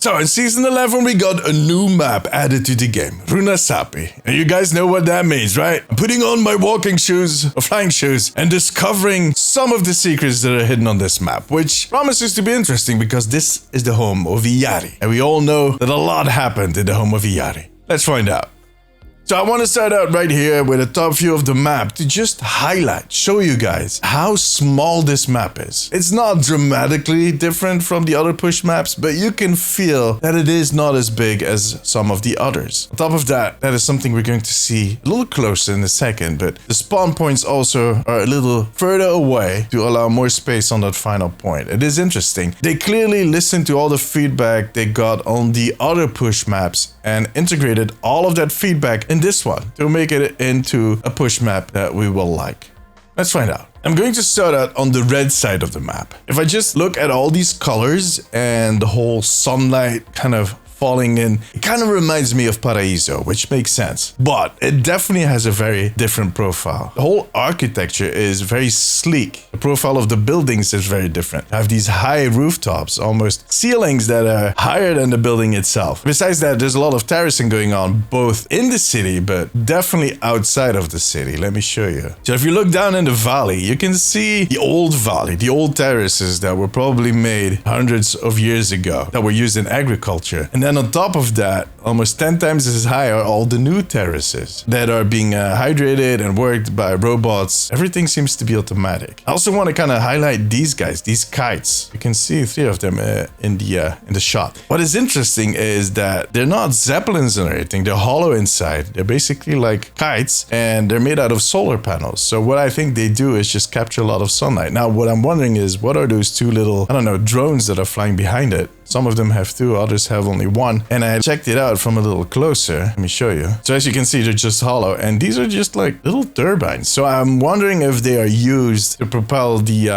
So in Season 11, we got a new map added to the game, Runasapi. And you guys know what that means, right? I'm putting on my walking shoes, or flying shoes, and discovering some of the secrets that are hidden on this map, which promises to be interesting because this is the home of Illari. And we all know that a lot happened in the home of Illari. Let's find out. So I want to start out right here with a top view of the map to just highlight, show you guys how small this map is. It's not dramatically different from the other push maps, but you can feel that it is not as big as some of the others. On top of that, that is something we're going to see a little closer in a second, but the spawn points also are a little further away to allow more space on that final point. It is interesting. They clearly listened to all the feedback they got on the other push maps and integrated all of that feedback in this one to make it into a push map that we will like. Let's find out. I'm going to start out on the red side of the map. If I just look at all these colors and the whole sunlight kind of falling in, it kind of reminds me of Paraíso, which makes sense, but it definitely has a very different profile. The whole architecture is very sleek. The profile of the buildings is very different. I have these high rooftops, almost ceilings that are higher than the building itself. Besides that, there's a lot of terracing going on, both in the city, but definitely outside of the city. Let me show you. So if you look down in the valley, you can see the old valley, the old terraces that were probably made hundreds of years ago, that were used in agriculture. And then on top of that, almost 10 times as high are all the new terraces that are being hydrated and worked by robots. Everything seems to be automatic. I also want to kind of highlight these guys, these kites. You can see 3 of them in the shot. What is interesting is that they're not zeppelins or anything. They're hollow inside. They're basically like kites, and they're made out of solar panels. So what I think they do is just capture a lot of sunlight. Now, what I'm wondering is, what are those 2 little, I don't know, drones that are flying behind it? Some of them have 2, others have only 1. And I checked it out from a little closer. Let me show you. So as you can see, they're just hollow. And these are just like little turbines. So I'm wondering if they are used to propel the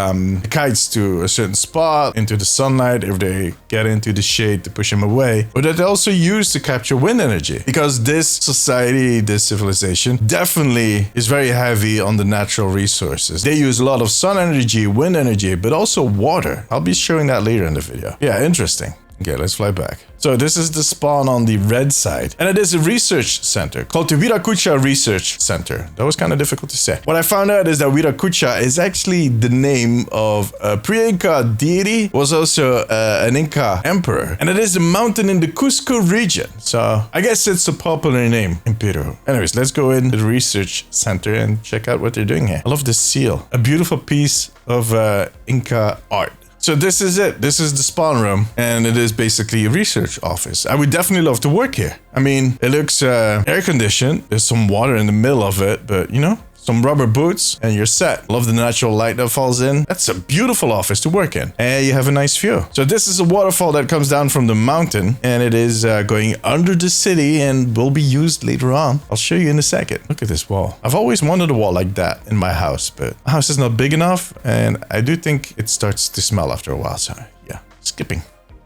kites to a certain spot, into the sunlight, if they get into the shade to push them away. Or that they're also used to capture wind energy. Because this society, this civilization, definitely is very heavy on the natural resources. They use a lot of sun energy, wind energy, but also water. I'll be showing that later in the video. Yeah, interesting. Okay, let's fly back. So this is the spawn on the red side, and it is a research center called the Wirakucha Research Center. That was kind of difficult to say. What I found out is that Wirakucha is actually the name of a pre-Inca deity, was also an Inca emperor, and it is a mountain in the Cusco region. So I guess it's a popular name in Peru. Anyways, let's go in the research center and check out what they're doing here. I love this seal, a beautiful piece of Inca art. So this is it. This is the spawn room, and it is basically a research office. I would definitely love to work here. I mean, it looks air conditioned. There's some water in the middle of it, but you know, some rubber boots and you're set. Love the natural light that falls in. That's a beautiful office to work in. And you have a nice view. So this is a waterfall that comes down from the mountain, and it is going under the city and will be used later on. I'll show you in a second. Look at this wall. I've always wanted a wall like that in my house, but my house is not big enough, and I do think it starts to smell after a while. So yeah, skipping.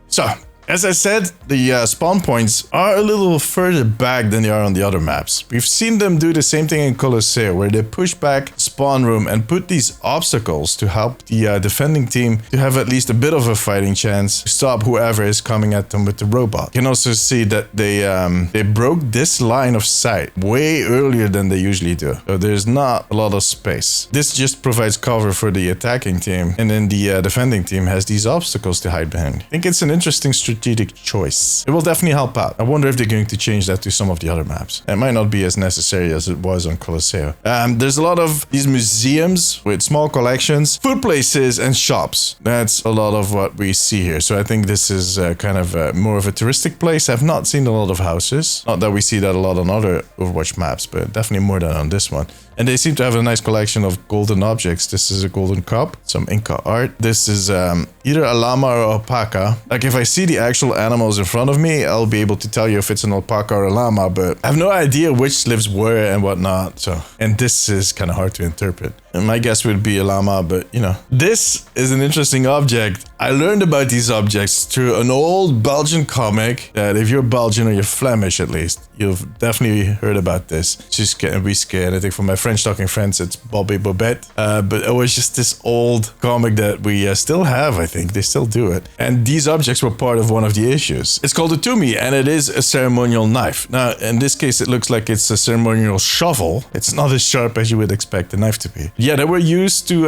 So as I said, the spawn points are a little further back than they are on the other maps. We've seen them do the same thing in Colosseo, where they push back spawn room and put these obstacles to help the defending team to have at least a bit of a fighting chance to stop whoever is coming at them with the robot. You can also see that they broke this line of sight way earlier than they usually do. So there's not a lot of space. This just provides cover for the attacking team, and then the defending team has these obstacles to hide behind. I think it's an interesting strategic choice. It will definitely help out. I wonder if they're going to change that to some of the other maps. It might not be as necessary as it was on Colosseo. There's a lot of these museums with small collections, food places, and shops. That's a lot of what we see here. So I think this is kind of more of a touristic place. I've not seen a lot of houses. Not that we see that a lot on other Overwatch maps, but definitely more than on this one. And they seem to have a nice collection of golden objects. This is a golden cup, some Inca art. This is either a llama or alpaca. Like if I see the actual animals in front of me, I'll be able to tell you if it's an alpaca or a llama, but I have no idea which lives where and whatnot. So, and this is kind of hard to interpret. And my guess would be a llama, but you know. This is an interesting object. I learned about these objects through an old Belgian comic that if you're Belgian or you're Flemish at least, you've definitely heard about this. Just getting scared. I think for my French-talking friends, it's Bobby Bobette. But it was just this old comic that we still have, I think. They still do it. And these objects were part of one of the issues. It's called a tumi, and it is a ceremonial knife. Now, in this case, it looks like it's a ceremonial shovel. It's not as sharp as you would expect a knife to be. Yeah, they were used to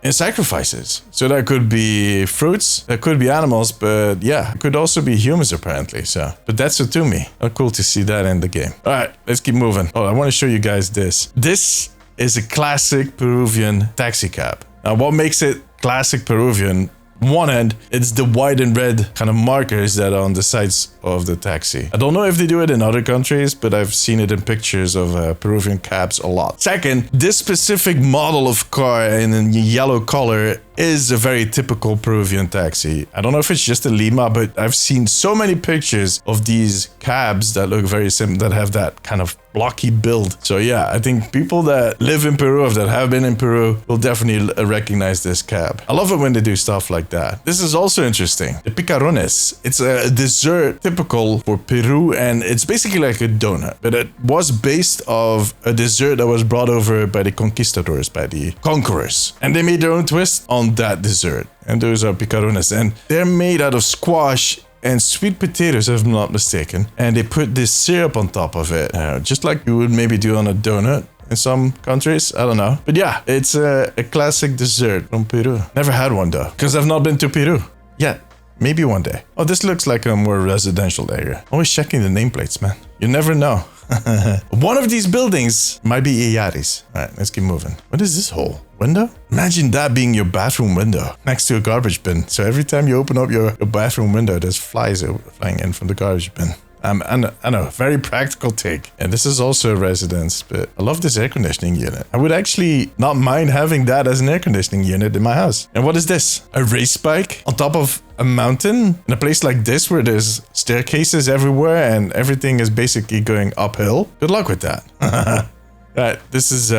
in sacrifices. So that could be fruits, that could be animals, but yeah, it could also be humans apparently. So, but that's a tumi. Oh, cool to see that in the game. All right, let's keep moving. Oh, I want to show you guys this. This is a classic Peruvian taxi cab. Now, what makes it classic Peruvian? One end, it's the white and red kind of markers that are on the sides of the taxi. I don't know if they do it in other countries, but I've seen it in pictures of Peruvian cabs a lot. Second, this specific model of car in a yellow color is a very typical Peruvian taxi. I don't know if it's just a Lima, but I've seen so many pictures of these cabs that look very similar, that have that kind of blocky build. So yeah, I think people that live in Peru, or that have been in Peru, will definitely recognize this cab. I love it when they do stuff like that. This is also interesting. The picarones. It's a dessert typical for Peru, and it's basically like a donut, but it was based of a dessert that was brought over by the conquistadors, by the conquerors. And they made their own twist on that dessert. And those are picarones. And they're made out of squash and sweet potatoes, if I'm not mistaken. And they put this syrup on top of it, just like you would maybe do on a donut in some countries. I don't know. But yeah, it's a classic dessert from Peru. Never had one though, because I've not been to Peru yet. Maybe one day. Oh, this looks like a more residential area. Always checking the nameplates, man. You never know. One of these buildings might be Illari's. All right, let's keep moving. What is this hole? Window? Imagine that being your bathroom window next to a garbage bin. So every time you open up your bathroom window, there's flies flying in from the garbage bin. I know, very practical take. And this is also a residence, but I love this air conditioning unit. I would actually not mind having that as an air conditioning unit in my house. And what is this? A race bike on top of a mountain in a place like this where there's staircases everywhere and everything is basically going uphill. Good luck with that. Right, this is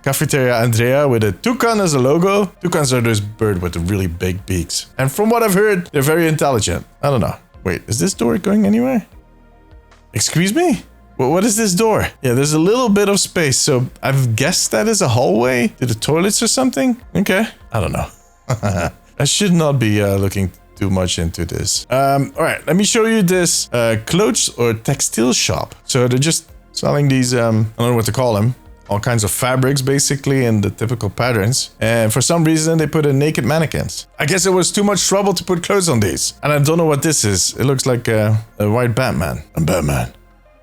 Cafeteria Andrea with a toucan as a logo. Toucans are those birds with the really big beaks. And from what I've heard, they're very intelligent. I don't know. Wait, is this door going anywhere? Excuse me? What is this door? Yeah, there's a little bit of space, so I've guessed that is a hallway to the toilets or something? Okay, I don't know. I should not be looking too much into this. All right, let me show you this clothes or textile shop. So they're just selling these, I don't know what to call them, all kinds of fabrics basically in the typical patterns. And for some reason they put in naked mannequins. I guess it was too much trouble to put clothes on these. And I don't know what this is. It looks like a white Batman. I'm Batman.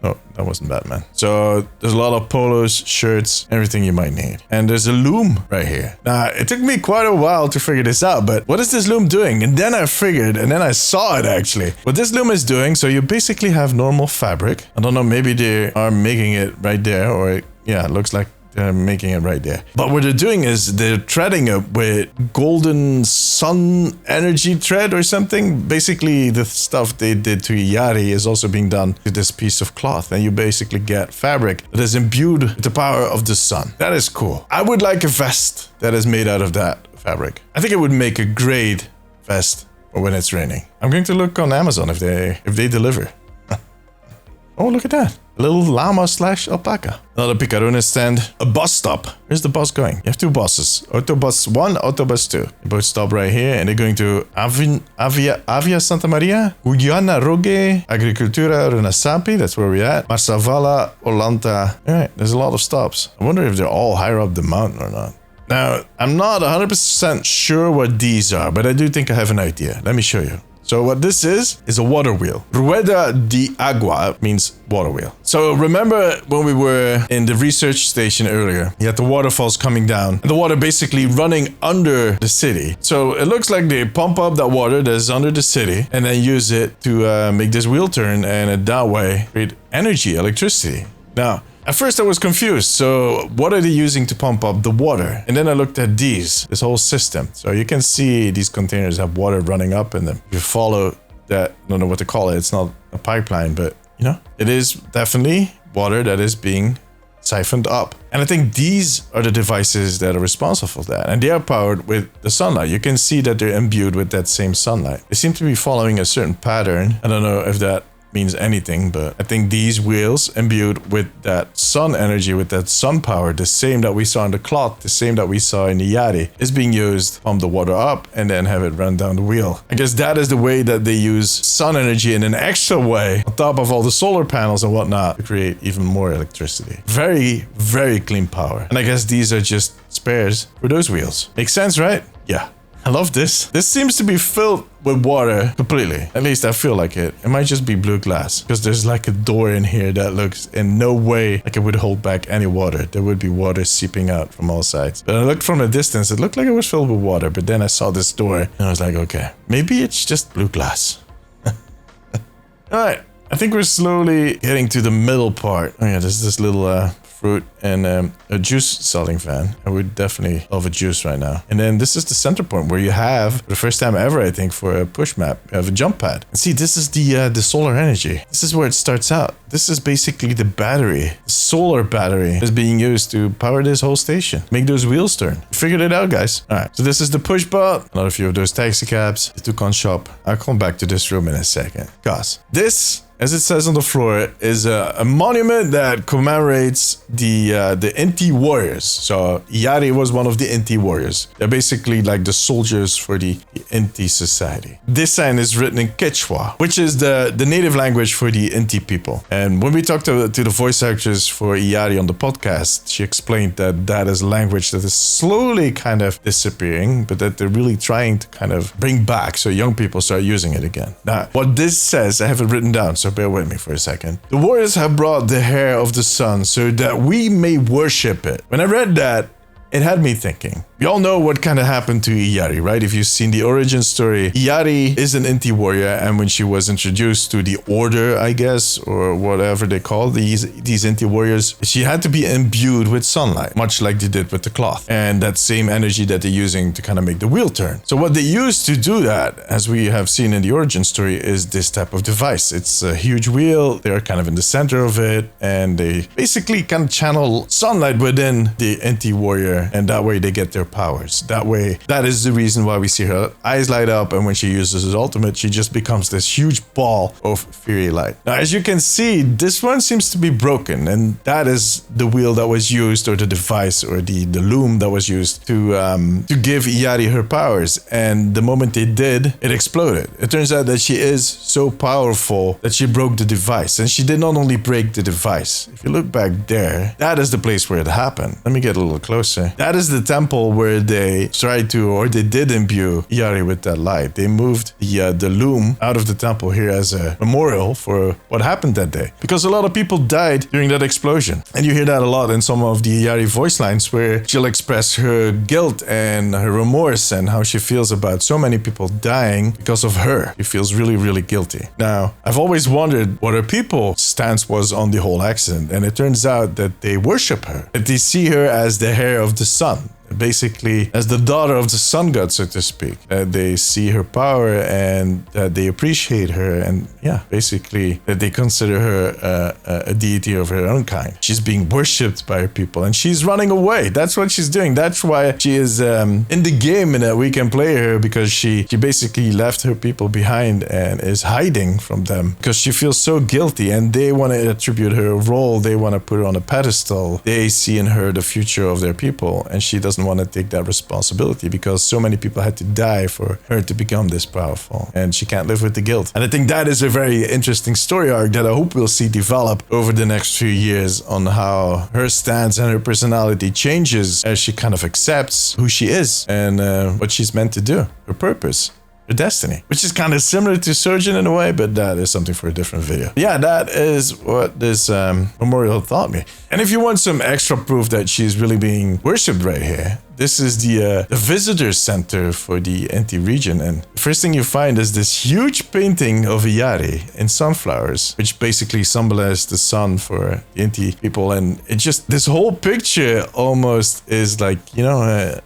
No, that wasn't Batman. So there's a lot of polos, shirts, everything you might need. And there's a loom right here. Now, it took me quite a while to figure this out, but what is this loom doing? And then I figured, and then I saw it actually. What this loom is doing, so you basically have normal fabric. I don't know, maybe they are making it right there, or yeah, it looks like they're making it right there. But what they're doing is they're threading it with golden sun energy thread or something. Basically, the stuff they did to Illari is also being done to this piece of cloth. And you basically get fabric that is imbued with the power of the sun. That is cool. I would like a vest that is made out of that fabric. I think it would make a great vest for when it's raining. I'm going to look on Amazon if they deliver. Oh, look at that. A little llama / alpaca. Another picarone stand. A bus stop. Where's the bus going? You have two buses. Autobus 1, Autobus 2. They both stop right here and they're going to Avia Santa Maria, Guyana Rogue, Agricultura Runasapi, that's where we're at. Marsavala, Olanta. Alright, there's a lot of stops. I wonder if they're all higher up the mountain or not. Now, I'm not 100% sure what these are, but I do think I have an idea. Let me show you. So what this is a water wheel. Rueda de agua means water wheel. So remember when we were in the research station earlier, you had the waterfalls coming down and the water basically running under the city. So it looks like they pump up that water that's under the city and then use it to make this wheel turn and that way create energy, electricity. Now, at first I was confused, so what are they using to pump up the water? And then I looked at this whole system. So you can see these containers have water running up in them. If you follow that, I don't know what to call it, it's not a pipeline, but you know, it is definitely water that is being siphoned up. And I think these are the devices that are responsible for that. And they are powered with the sunlight. You can see that they're imbued with that same sunlight. They seem to be following a certain pattern. I don't know if that means anything, but I think these wheels imbued with that sun energy, with that sun power, the same that we saw in the cloth, the same that we saw in the Illari, is being used to pump the water up and then have it run down the wheel. I guess that is the way that they use sun energy in an extra way on top of all the solar panels and whatnot to create even more electricity. Very, very clean power. And I guess these are just spares for those wheels. Makes sense, right? Yeah. I love this. This seems to be filled with water completely. At least I feel like it. It might just be blue glass because there's like a door in here that looks in no way like it would hold back any water. There would be water seeping out from all sides. But I looked from a distance, it looked like it was filled with water. But then I saw this door and I was like, okay, maybe it's just blue glass. All right. I think we're slowly getting to the middle part. Oh yeah, there's this little fruit and a juice selling van. I would definitely love a juice right now. And then this is the center point where you have, for the first time ever, I think, for a push map, you have a jump pad. And see, this is the solar energy. This is where it starts out. This is basically the battery. The solar battery is being used to power this whole station. Make those wheels turn. You figured it out, guys. All right, so this is the push bot. Another few of those taxi cabs. The Toucan shop. I'll come back to this room in a second. Guys, this, as it says on the floor, is a monument that commemorates the Inti Warriors. So Illari was one of the Inti Warriors. They're basically like the soldiers for the Inti society. This sign is written in Quechua, which is the native language for the Inti people. And when we talked to the voice actress for Illari on the podcast, she explained that that is a language that is slowly kind of disappearing, but that they're really trying to kind of bring back so young people start using it again. Now, what this says, I have it written down, so bear with me for a second. The warriors have brought the hair of the sun so that we may worship it. When I read that, it had me thinking. We all know what kind of happened to Illari, right? If you've seen the origin story, Illari is an Inti warrior, and when she was introduced to the order, I guess, or whatever they call these Inti warriors, she had to be imbued with sunlight, much like they did with the cloth, and that same energy that they're using to kind of make the wheel turn. So what they used to do that, as we have seen in the origin story, is this type of device. It's a huge wheel, they're kind of in the center of it, and they basically kind of channel sunlight within the Inti warrior, and that way they get their powers. That way, that is the reason why we see her eyes light up, and when she uses his ultimate, she just becomes this huge ball of fiery light. Now, as you can see, this one seems to be broken, and that is the wheel that was used, or the device, or the loom that was used to give Illari her powers. And the moment they did, it exploded. It turns out that she is so powerful that she broke the device, and she did not only break the device. If you look back there, that is the place where it happened. Let me get a little closer. That is the temple where they tried to, or they did imbue Illari with that light. They moved the loom out of the temple here as a memorial for what happened that day, because a lot of people died during that explosion. And you hear that a lot in some of the Illari voice lines, where she'll express her guilt and her remorse and how she feels about so many people dying because of her. She feels really, really guilty. Now, I've always wondered what her people's stance was on the whole accident, and it turns out that they worship her, that they see her as the hair of the sun. Basically, as the daughter of the sun god, so to speak. They see her power and that they appreciate her, and yeah, basically that they consider her a deity of her own kind. She's being worshipped by her people, and she's running away. That's what she's doing. That's why she is in the game, and that we can play her, because she basically left her people behind and is hiding from them because she feels so guilty, and they want to attribute her a role. They want to put her on a pedestal. They see in her the future of their people, and she doesn't want to take that responsibility because so many people had to die for her to become this powerful, and she can't live with the guilt. And I think that is a very interesting story arc that I hope we'll see develop over the next few years, on how her stance and her personality changes as she kind of accepts who she is and what she's meant to do, her purpose, her destiny, which is kind of similar to Surgeon in a way, but that is something for a different video. Yeah, that is what this memorial taught me. And if you want some extra proof that she's really being worshipped right here, this is the visitor center for the Inti region. And the first thing you find is this huge painting of Illari in sunflowers, which basically symbolizes the sun for the Inti people. And it just, this whole picture almost is like, you know,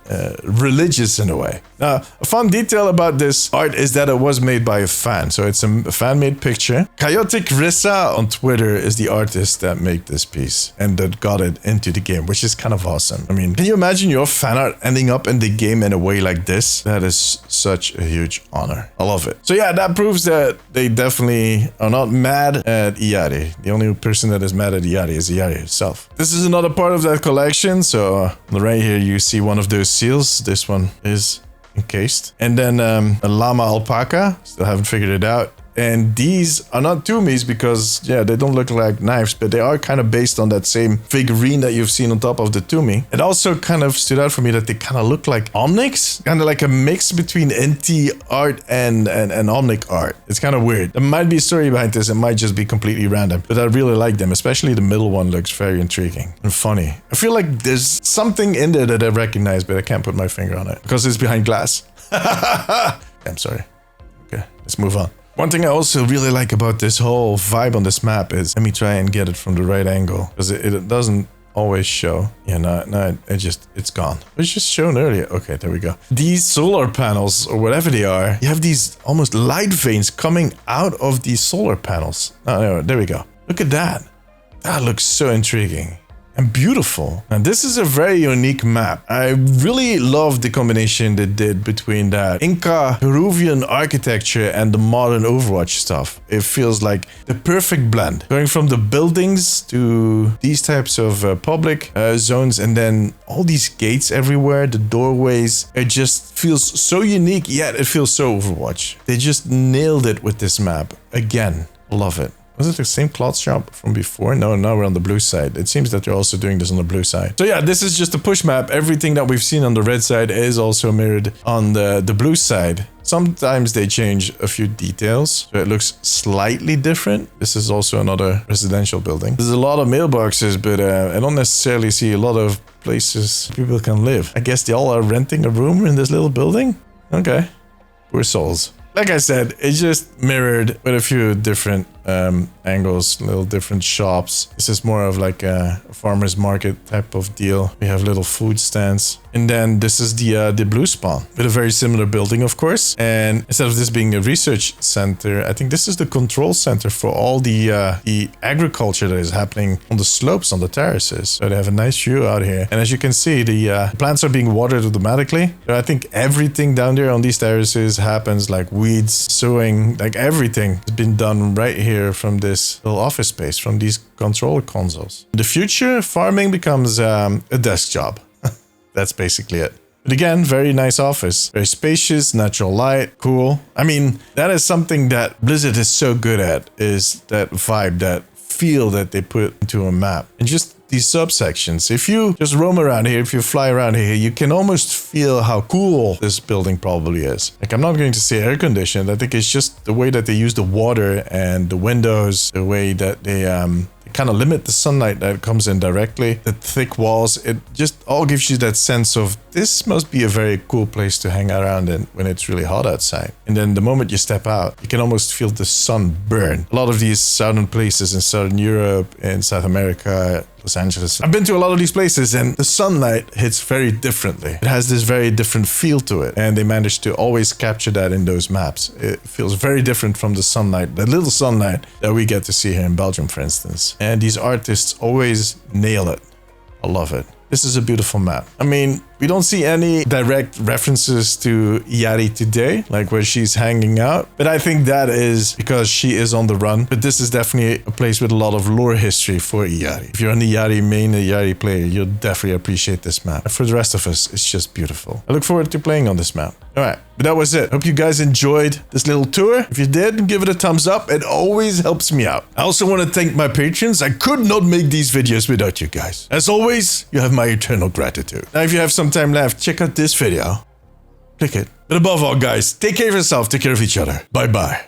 religious in a way. Now, a fun detail about this art is that it was made by a fan. So it's a fan-made picture. Chaotic Rissa on Twitter is the artist that made this piece and that got it into the game, which is kind of awesome. I mean, can you imagine your fan art ending up in the game in a way like this? That is such a huge honor. I love it. So yeah, that proves that they definitely are not mad at Illari. The only person that is mad at Illari is Illari herself. This is another part of that collection. So right here you see one of those seals. This one is encased. And then a llama alpaca. Still haven't figured it out. And these are not Tumis because, yeah, they don't look like knives, but they are kind of based on that same figurine that you've seen on top of the Tumi. It also kind of stood out for me that they kind of look like Omnics, kind of like a mix between Inti art and Omnic art. It's kind of weird. There might be a story behind this. It might just be completely random, but I really like them, especially the middle one looks very intriguing and funny. I feel like there's something in there that I recognize, but I can't put my finger on it because it's behind glass. I'm sorry. Okay, let's move on. One thing I also really like about this whole vibe on this map is, let me try and get it from the right angle, because it doesn't always show. Yeah, no, it's gone. It was just shown earlier. Okay, there we go. These solar panels, or whatever they are, you have these almost light veins coming out of these solar panels. Oh, no, there we go. Look at that. That looks so intriguing. And beautiful. And this is a very unique map. I really love the combination they did between that Inca Peruvian architecture and the modern Overwatch stuff. It feels like the perfect blend. Going from the buildings to these types of public zones, and then all these gates everywhere, the doorways. It just feels so unique, yet it feels so Overwatch. They just nailed it with this map. Again, love it. Was it the same cloth shop from before? No, now we're on the blue side. It seems that they're also doing this on the blue side. So yeah, this is just a push map. Everything that we've seen on the red side is also mirrored on the blue side. Sometimes they change a few details, so it looks slightly different. This is also another residential building. There's a lot of mailboxes, but I don't necessarily see a lot of places people can live. I guess they all are renting a room in this little building? Okay. Poor souls. Like I said, it's just mirrored with a few different angles, little different shops. This is more of like a farmer's market type of deal. We have little food stands. And then this is the blue spawn with a very similar building, of course. And instead of this being a research center, I think this is the control center for all the agriculture that is happening on the slopes, on the terraces. So they have a nice view out here. And as you can see, the plants are being watered automatically. So I think everything down there on these terraces happens, like weeds, sowing, like everything has been done right here from this little office space, from these control consoles. In the future, farming becomes a desk job. That's basically it. But again, very nice office. Very spacious, natural light, cool. I mean, that is something that Blizzard is so good at, is that vibe, that feel that they put into a map. And just these subsections. If you just roam around here, if you fly around here, you can almost feel how cool this building probably is. Like, I'm not going to say air conditioned. I think it's just the way that they use the water and the windows, the way that they kind of limit the sunlight that comes in directly, the thick walls. It just all gives you that sense of this must be a very cool place to hang around in when it's really hot outside. And then the moment you step out, you can almost feel the sun burn. A lot of these southern places in Southern Europe, in South America, Los Angeles. I've been to a lot of these places and the sunlight hits very differently. It has this very different feel to it. And they managed to always capture that in those maps. It feels very different from the sunlight, the little sunlight that we get to see here in Belgium, for instance. And these artists always nail it. I love it. This is a beautiful map. I mean, we don't see any direct references to Illari today, like where she's hanging out. But I think that is because she is on the run. But this is definitely a place with a lot of lore history for Illari. If you're an Illari main, Illari player, you'll definitely appreciate this map. And for the rest of us, it's just beautiful. I look forward to playing on this map. All right, but that was it. Hope you guys enjoyed this little tour. If you did, give it a thumbs up. It always helps me out. I also want to thank my patrons. I could not make these videos without you guys. As always, you have my eternal gratitude. Now, if you have some time left, check out this video. Click it. But above all, guys, take care of yourself, take care of each other. Bye-bye.